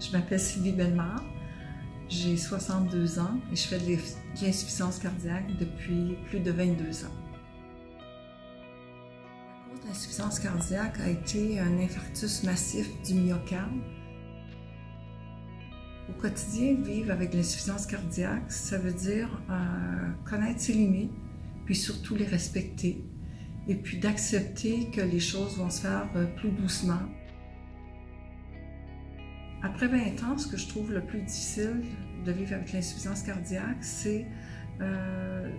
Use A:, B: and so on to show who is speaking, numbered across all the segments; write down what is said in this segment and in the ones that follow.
A: Je m'appelle Sylvie Bellemare, j'ai 62 ans et je fais de l'insuffisance cardiaque depuis plus de 22 ans. La cause de l'insuffisance cardiaque a été un infarctus massif du myocarde. Au quotidien, vivre avec l'insuffisance cardiaque, ça veut dire connaître ses limites, puis surtout les respecter, et puis d'accepter que les choses vont se faire plus doucement. Après 20 ans, ce que je trouve le plus difficile de vivre avec l'insuffisance cardiaque, c'est le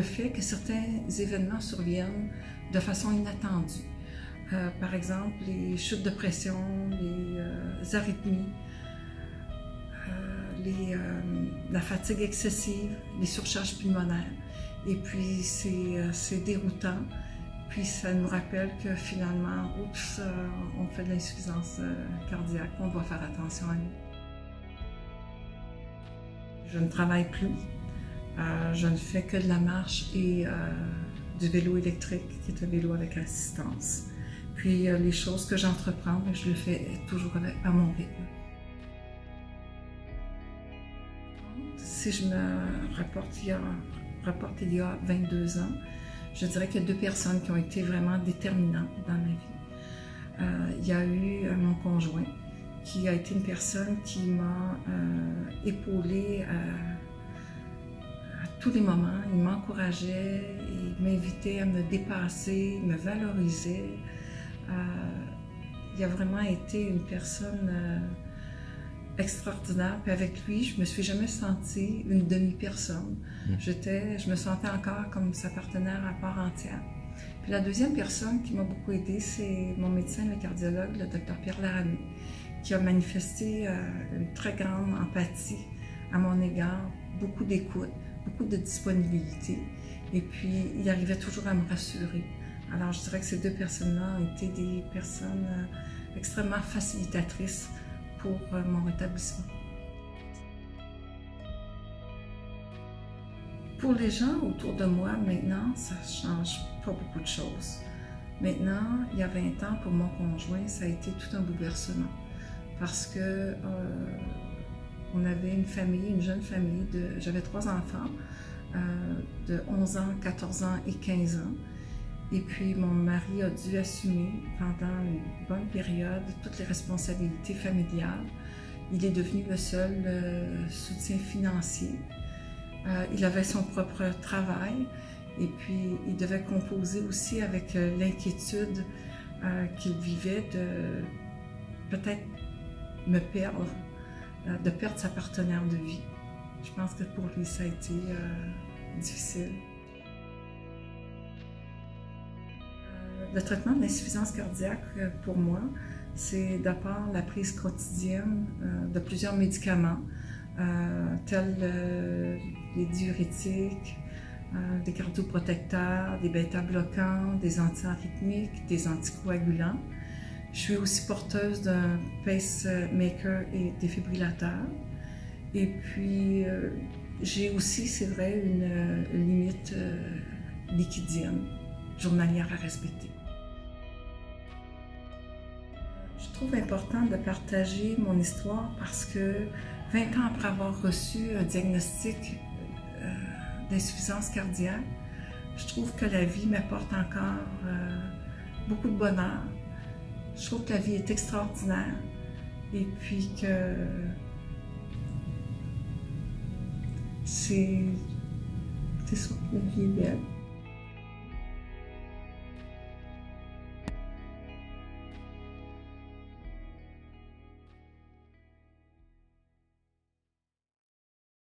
A: fait que certains événements surviennent de façon inattendue. Par exemple, les chutes de pression, les arythmies, la fatigue excessive, les surcharges pulmonaires. Et puis, c'est déroutant. Puis ça nous rappelle que finalement, oups, on fait de l'insuffisance cardiaque, on doit faire attention à nous. Je ne travaille plus, je ne fais que de la marche et du vélo électrique, qui est un vélo avec assistance. Puis les choses que j'entreprends, je le fais toujours à mon rythme. Si je me rapporte il y a 22 ans, je dirais qu'il y a deux personnes qui ont été vraiment déterminantes dans ma vie. Il y a eu mon conjoint, qui a été une personne qui m'a épaulée à tous les moments. Il m'encourageait, il m'invitait à me dépasser, il me valorisait. Il a vraiment été une personne extraordinaire. Puis avec lui, je me suis jamais sentie une demi-personne. Je me sentais encore comme sa partenaire à part entière. Puis la deuxième personne qui m'a beaucoup aidée, c'est mon médecin, le cardiologue, le Dr Pierre Laramie, qui a manifesté une très grande empathie à mon égard, beaucoup d'écoute, beaucoup de disponibilité. Et puis, il arrivait toujours à me rassurer. Alors, je dirais que ces deux personnes-là ont été des personnes extrêmement facilitatrices pour mon rétablissement. Pour les gens autour de moi, maintenant, ça ne change pas beaucoup de choses. Maintenant, il y a 20 ans, pour mon conjoint, ça a été tout un bouleversement. Parce que on avait une famille, une jeune famille, j'avais 3 enfants, de 11 ans, 14 ans et 15 ans. Et puis, mon mari a dû assumer pendant une bonne période toutes les responsabilités familiales. Il est devenu le seul soutien financier. Il avait son propre travail et puis il devait composer aussi avec l'inquiétude qu'il vivait de peut-être me perdre, de perdre sa partenaire de vie. Je pense que pour lui, ça a été difficile. Le traitement de l'insuffisance cardiaque, pour moi, c'est d'abord la prise quotidienne de plusieurs médicaments, tels les diurétiques, des cardioprotecteurs, des bêta-bloquants, des antiarythmiques, des anticoagulants. Je suis aussi porteuse d'un pacemaker et défibrillateur. Et puis, j'ai aussi, c'est vrai, une limite liquidienne journalière à respecter. Je trouve important de partager mon histoire parce que 20 ans après avoir reçu un diagnostic d'insuffisance cardiaque, je trouve que la vie m'apporte encore beaucoup de bonheur. Je trouve que la vie est extraordinaire et puis que c'est ça, la vie est belle.